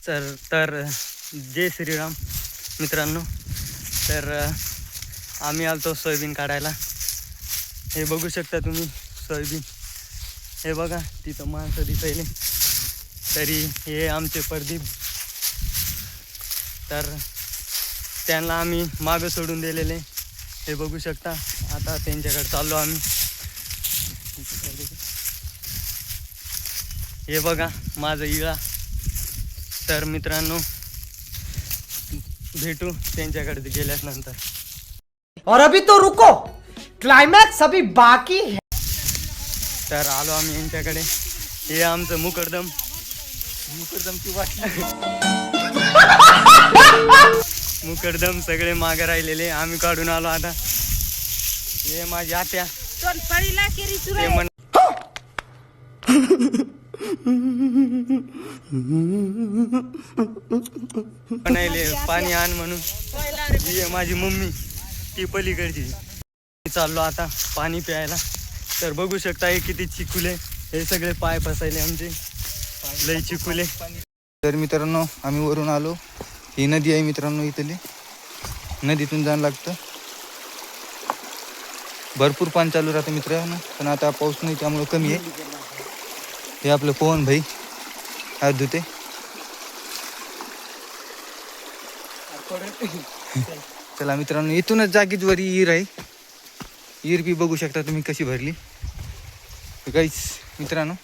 तर जय श्रीराम मित्रांनो. तर आम्ही आलतो सोयाबीन काढायला. हे बघू शकता तुम्ही सोयाबीन. हे बघा तिथं माणसं दिसायले. तरी हे आमचे प्रदीप. तर त्यांना आम्ही मागं सोडून दिलेले. हे बघू शकता. आता त्यांच्याकडे चाललो आम्ही. हे बघा माझं इळा. तर मित्रांनो भेटू त्यांच्याकडे गेल्यास नंतर. और अभी तो रुको, क्लाइमैक्स अभी बाकी है. तर आलो आम्ही यांच्याकडे. हे आमचं मुकरदम ची वाटली. मुकरदम सगळे मागे राहिलेले. आम्ही काढून आलो आता. हे माझी आत्या. ते म्हणाले पाणी आण म्हणून. ही माझी मम्मी ती पलीकडची. चाललो आता पाणी प्यायला. तर बघू शकता हे किती चिकुले. हे सगळे पाय फसायले आमचे. लई चिकुले. तर मित्रांनो आम्ही वरून आलो. ही नदी आहे मित्रांनो. इथली नदीतून जाणं लागतं. भरपूर पाणी चालू राहतं मित्रांनो. पण आता पाऊस नाही त्यामुळे कमी आहे. हे आपलं पवन भाई हात धुते. चला मित्रांनो इथूनच जागीच वरी विहीर आहे. विहीर बी बघू शकता तुम्ही कशी भरली. काहीच मित्रांनो